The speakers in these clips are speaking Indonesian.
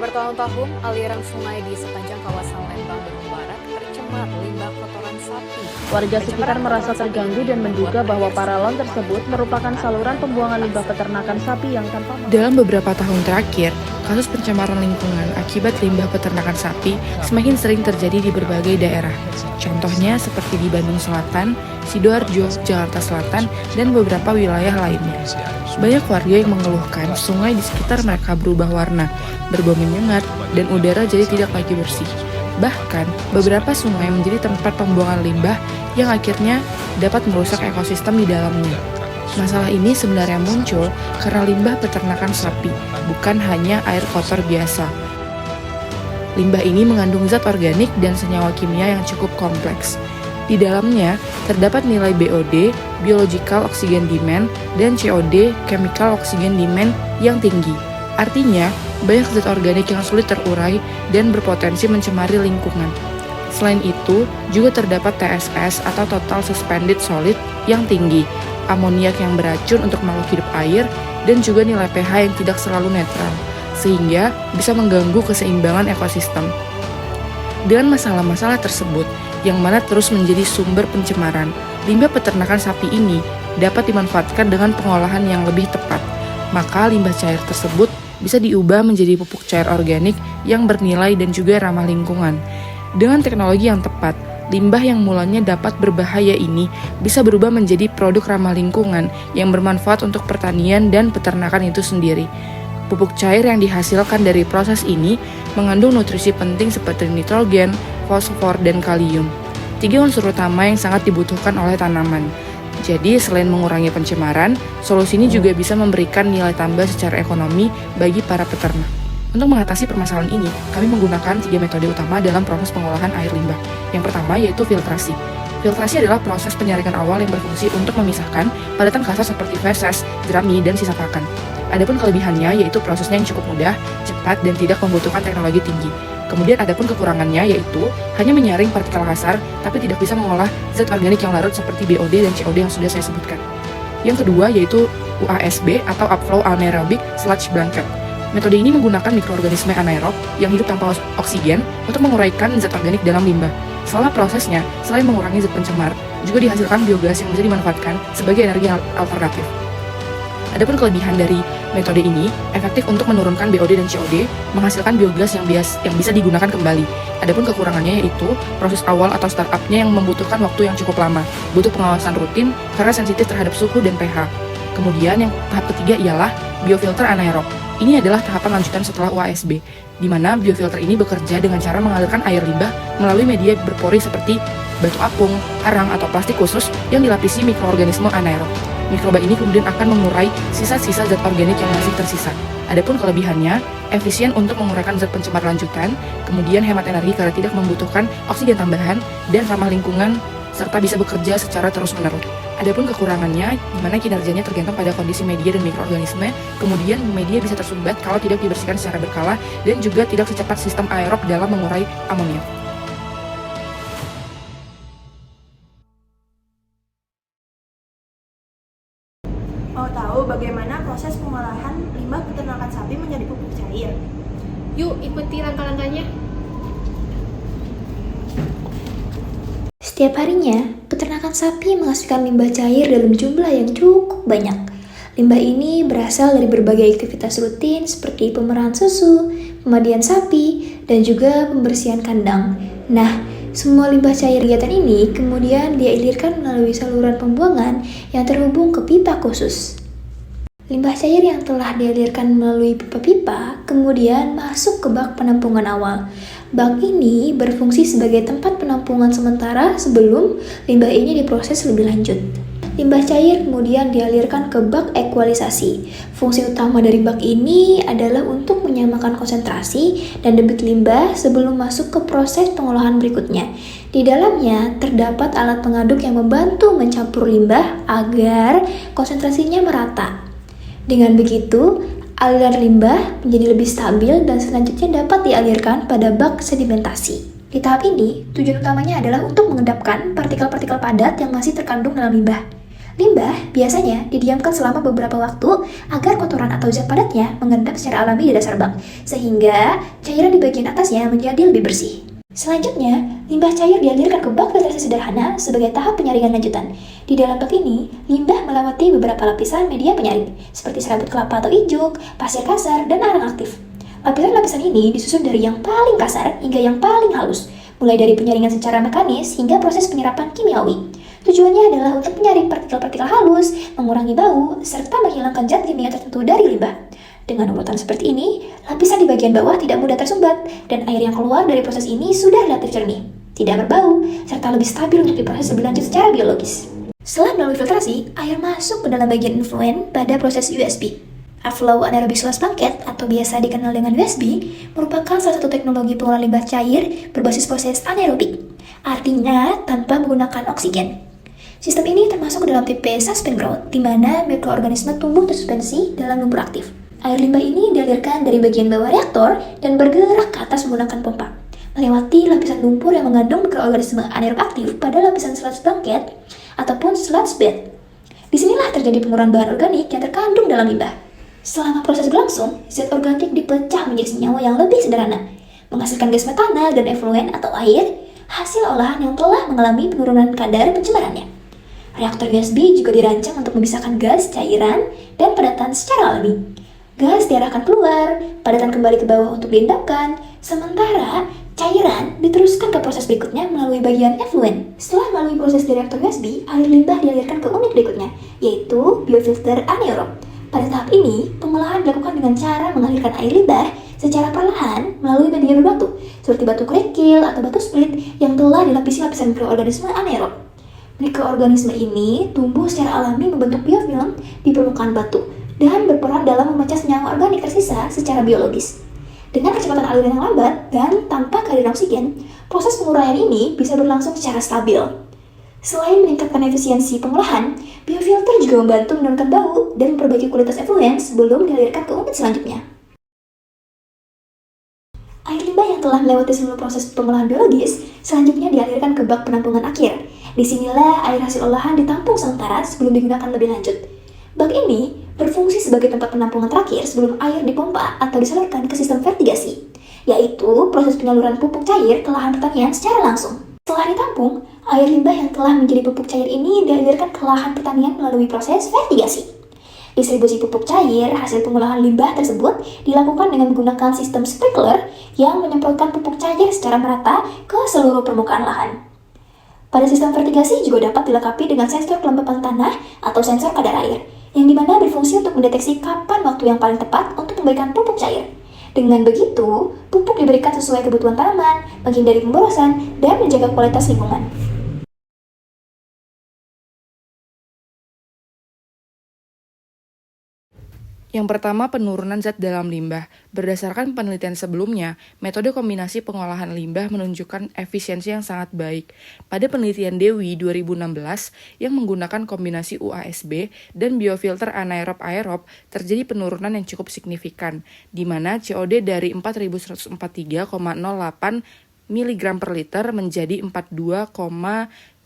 Bertahun-tahun, aliran sungai di sepanjang kawasan Lembang Bandung Barat tercemar limbah kotoran sapi. Warga sekitar merasa terganggu dan menduga bahwa paralon tersebut merupakan saluran pembuangan limbah peternakan sapi yang tanpa. Dalam beberapa tahun terakhir, kasus pencemaran lingkungan akibat limbah peternakan sapi semakin sering terjadi di berbagai daerah. Contohnya seperti di Bandung Selatan, Sidoarjo, Jakarta Selatan, dan beberapa wilayah lainnya. Banyak warga yang mengeluhkan sungai di sekitar mereka berubah warna, berbau menyengat, dan udara jadi tidak lagi bersih. Bahkan, beberapa sungai menjadi tempat pembuangan limbah yang akhirnya dapat merusak ekosistem di dalamnya. Masalah ini sebenarnya muncul karena limbah peternakan sapi, bukan hanya air kotor biasa. Limbah ini mengandung zat organik dan senyawa kimia yang cukup kompleks. Di dalamnya terdapat nilai BOD, Biological Oxygen Demand, dan COD, Chemical Oxygen Demand, yang tinggi. Artinya, banyak zat organik yang sulit terurai dan berpotensi mencemari lingkungan. Selain itu, juga terdapat TSS atau Total Suspended Solid yang tinggi, amoniak yang beracun untuk makhluk hidup air, dan juga nilai pH yang tidak selalu netral, sehingga bisa mengganggu keseimbangan ekosistem. Dengan masalah-masalah tersebut, yang mana terus menjadi sumber pencemaran, limbah peternakan sapi ini dapat dimanfaatkan dengan pengolahan yang lebih tepat. Maka limbah cair tersebut bisa diubah menjadi pupuk cair organik yang bernilai dan juga ramah lingkungan. Dengan teknologi yang tepat, limbah yang mulanya dapat berbahaya ini bisa berubah menjadi produk ramah lingkungan yang bermanfaat untuk pertanian dan peternakan itu sendiri. Pupuk cair yang dihasilkan dari proses ini mengandung nutrisi penting seperti nitrogen, fosfor, dan kalium. 3 unsur utama yang sangat dibutuhkan oleh tanaman. Jadi, selain mengurangi pencemaran, solusi ini juga bisa memberikan nilai tambah secara ekonomi bagi para peternak. Untuk mengatasi permasalahan ini, kami menggunakan 3 metode utama dalam proses pengolahan air limbah. Yang pertama yaitu filtrasi. Filtrasi adalah proses penyaringan awal yang berfungsi untuk memisahkan padatan kasar seperti feses, jerami, dan sisa pakan. Adapun kelebihannya yaitu prosesnya yang cukup mudah, cepat, dan tidak membutuhkan teknologi tinggi. Kemudian adapun kekurangannya yaitu hanya menyaring partikel kasar, tapi tidak bisa mengolah zat organik yang larut seperti BOD dan COD yang sudah saya sebutkan. Yang kedua yaitu UASB atau Upflow Anaerobic Sludge Blanket. Metode ini menggunakan mikroorganisme anaerob yang hidup tanpa oksigen untuk menguraikan zat organik dalam limbah. Selama prosesnya, selain mengurangi zat pencemar, juga dihasilkan biogas yang bisa dimanfaatkan sebagai energi alternatif. Adapun kelebihan dari metode ini, efektif untuk menurunkan BOD dan COD, menghasilkan biogas yang bisa digunakan kembali. Adapun kekurangannya yaitu proses awal atau startup-nya yang membutuhkan waktu yang cukup lama, butuh pengawasan rutin karena sensitif terhadap suhu dan pH. Kemudian yang tahap ketiga ialah biofilter anaerob. Ini adalah tahapan lanjutan setelah UASB, di mana biofilter ini bekerja dengan cara mengalirkan air limbah melalui media berpori seperti batu apung, arang, atau plastik khusus yang dilapisi mikroorganisme anaerob. Mikroba ini kemudian akan mengurai sisa-sisa zat organik yang masih tersisa. Adapun kelebihannya, efisien untuk menguraikan zat pencemar lanjutan, kemudian hemat energi karena tidak membutuhkan oksigen tambahan, dan ramah lingkungan, serta bisa bekerja secara terus-menerus. Adapun kekurangannya, di mana kinerjanya tergantung pada kondisi media dan mikroorganisme, kemudian media bisa tersumbat kalau tidak dibersihkan secara berkala, dan juga tidak secepat sistem aerob dalam mengurai amoniak. Mau tahu bagaimana proses pengolahan limbah peternakan sapi menjadi pupuk cair? Yuk ikuti langkah-langkahnya. Setiap harinya, peternakan sapi menghasilkan limbah cair dalam jumlah yang cukup banyak. Limbah ini berasal dari berbagai aktivitas rutin seperti pemerahan susu, pemandian sapi, dan juga pembersihan kandang. Nah, semua limbah cair kegiatan ini kemudian dialirkan melalui saluran pembuangan yang terhubung ke pipa khusus. Limbah cair yang telah dialirkan melalui pipa-pipa kemudian masuk ke bak penampungan awal. Bak ini berfungsi sebagai tempat penampungan sementara sebelum limbah ini diproses lebih lanjut. Limbah cair kemudian dialirkan ke bak ekualisasi. Fungsi utama dari bak ini adalah untuk menyamakan konsentrasi dan debit limbah sebelum masuk ke proses pengolahan berikutnya. Di dalamnya terdapat alat pengaduk yang membantu mencampur limbah agar konsentrasinya merata. Dengan begitu, aliran limbah menjadi lebih stabil dan selanjutnya dapat dialirkan pada bak sedimentasi. Di tahap ini, tujuan utamanya adalah untuk mengendapkan partikel-partikel padat yang masih terkandung dalam limbah. Limbah biasanya didiamkan selama beberapa waktu agar kotoran atau zat padatnya mengendap secara alami di dasar bak, sehingga cairan di bagian atasnya menjadi lebih bersih. Selanjutnya, limbah cair dialirkan ke bak filtrasi sederhana sebagai tahap penyaringan lanjutan. Di dalam bak ini, limbah melewati beberapa lapisan media penyaring, seperti serabut kelapa atau ijuk, pasir kasar, dan arang aktif. Lapisan-lapisan ini disusun dari yang paling kasar hingga yang paling halus, mulai dari penyaringan secara mekanis hingga proses penyerapan kimiawi. Tujuannya adalah untuk menyaring partikel-partikel halus, mengurangi bau, serta menghilangkan zat kimia tertentu dari limbah. Dengan urutan seperti ini, lapisan di bagian bawah tidak mudah tersumbat, dan air yang keluar dari proses ini sudah relatif jernih, tidak berbau, serta lebih stabil untuk diproses lebih lanjut secara biologis. Setelah melalui filtrasi, air masuk ke dalam bagian influen pada proses USB. Flow anaerobic sludge bucket atau biasa dikenal dengan USB merupakan salah satu teknologi pengolahan limbah cair berbasis proses anaerobik, artinya tanpa menggunakan oksigen. Sistem ini termasuk dalam tipe suspend growth, di mana mikroorganisme tumbuh tersuspensi dalam lumpur aktif. Air limbah ini dialirkan dari bagian bawah reaktor dan bergerak ke atas menggunakan pompa, melewati lapisan lumpur yang mengandung mikroorganisme anaerob aktif pada lapisan sludge bucket ataupun sludge bed. Disinilah terjadi pengurangan bahan organik yang terkandung dalam limbah. Selama proses berlangsung, zat organik dipecah menjadi senyawa yang lebih sederhana, menghasilkan gas metana dan efluen atau air, hasil olahan yang telah mengalami penurunan kadar pencemarannya. Reaktor USB juga dirancang untuk memisahkan gas, cairan, dan padatan secara alami. Gas diarahkan keluar, padatan kembali ke bawah untuk diendapkan, sementara cairan diteruskan ke proses berikutnya melalui bagian efluen. Setelah melalui proses di reaktor USB, air limbah dialirkan ke unit berikutnya, yaitu biofilter anaerob. Pada tahap ini, pengolahan dilakukan dengan cara mengalirkan air limbah secara perlahan melalui media berbatu, seperti batu kerikil atau batu split yang telah dilapisi lapisan mikroorganisme anaerob. Mikroorganisme ini tumbuh secara alami membentuk biofilm di permukaan batu dan berperan dalam memecah senyawa organik tersisa secara biologis. Dengan kecepatan aliran yang lambat dan tanpa kehadiran oksigen, proses penguraian ini bisa berlangsung secara stabil. Selain meningkatkan efisiensi pengolahan, biofilter juga membantu menurunkan bau dan memperbaiki kualitas efluen sebelum dialirkan ke unit selanjutnya. Air limbah yang telah melewati seluruh proses pengolahan biologis selanjutnya dialirkan ke bak penampungan akhir. Disinilah air hasil olahan ditampung sementara sebelum digunakan lebih lanjut. Bak ini berfungsi sebagai tempat penampungan terakhir sebelum air dipompa atau disalurkan ke sistem vertigasi, yaitu proses penyaluran pupuk cair ke lahan pertanian secara langsung. Setelah ditampung, air limbah yang telah menjadi pupuk cair ini dialirkan ke lahan pertanian melalui proses vertigasi. Distribusi pupuk cair hasil pengolahan limbah tersebut dilakukan dengan menggunakan sistem sprinkler yang menyemprotkan pupuk cair secara merata ke seluruh permukaan lahan. Pada sistem vertigasi juga dapat dilengkapi dengan sensor kelembapan tanah atau sensor kadar air, yang dimana berfungsi untuk mendeteksi kapan waktu yang paling tepat untuk memberikan pupuk cair. Dengan begitu, pupuk diberikan sesuai kebutuhan tanaman, menghindari pemborosan, dan menjaga kualitas lingkungan. Yang pertama, penurunan zat dalam limbah. Berdasarkan penelitian sebelumnya, metode kombinasi pengolahan limbah menunjukkan efisiensi yang sangat baik. Pada penelitian Dewi 2016 yang menggunakan kombinasi UASB dan biofilter anaerob-aerob, terjadi penurunan yang cukup signifikan, di mana COD dari 4143,08 mg per liter menjadi 42,150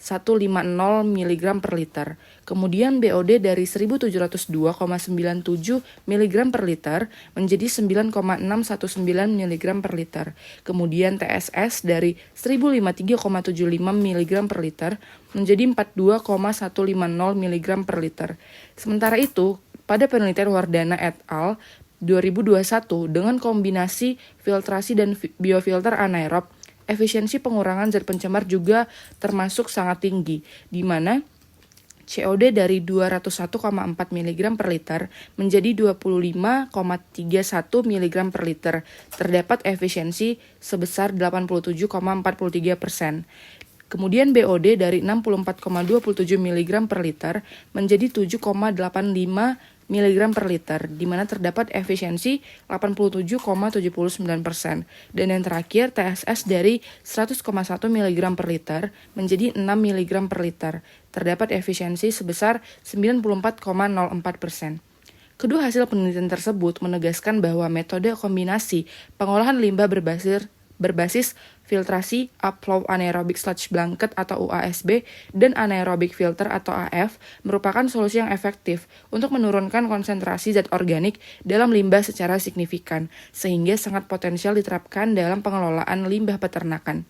mg per liter. Kemudian BOD dari 1702,97 mg per liter menjadi 9,619 mg per liter. Kemudian TSS dari 1053,75 mg per liter menjadi 42,150 mg per liter. Sementara itu, pada penelitian Wardana et al. 2021 dengan kombinasi filtrasi dan biofilter anaerob, efisiensi pengurangan zat pencemar juga termasuk sangat tinggi, di mana COD dari 201,4 mg per liter menjadi 25,31 mg per liter. Terdapat efisiensi sebesar 87,43%. Kemudian BOD dari 64,27 mg per liter menjadi 7,85 mg per liter, di mana terdapat efisiensi 87,79%. Dan yang terakhir, TSS dari 100,1 mg per liter menjadi 6 mg per liter. Terdapat efisiensi sebesar 94,04%. Kedua hasil penelitian tersebut menegaskan bahwa metode kombinasi pengolahan limbah berbasis berbasis filtrasi upflow anaerobic sludge blanket atau UASB dan anaerobic filter atau AF merupakan solusi yang efektif untuk menurunkan konsentrasi zat organik dalam limbah secara signifikan, sehingga sangat potensial diterapkan dalam pengelolaan limbah peternakan.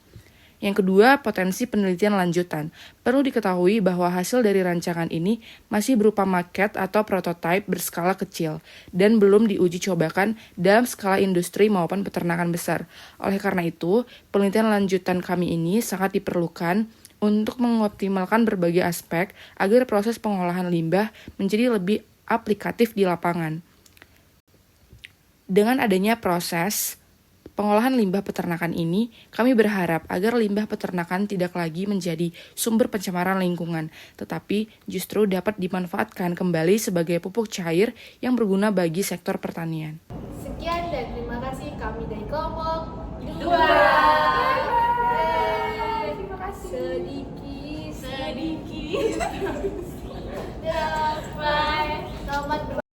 Yang kedua, potensi penelitian lanjutan. Perlu diketahui bahwa hasil dari rancangan ini masih berupa maket atau prototipe berskala kecil dan belum diuji cobakan dalam skala industri maupun peternakan besar. Oleh karena itu, penelitian lanjutan kami ini sangat diperlukan untuk mengoptimalkan berbagai aspek agar proses pengolahan limbah menjadi lebih aplikatif di lapangan. Dengan adanya proses pengolahan limbah peternakan ini, kami berharap agar limbah peternakan tidak lagi menjadi sumber pencemaran lingkungan, tetapi justru dapat dimanfaatkan kembali sebagai pupuk cair yang berguna bagi sektor pertanian. Sekian dan terima kasih kami dari kelompok 2. Terima kasih. Sedikit. Bye. Selamat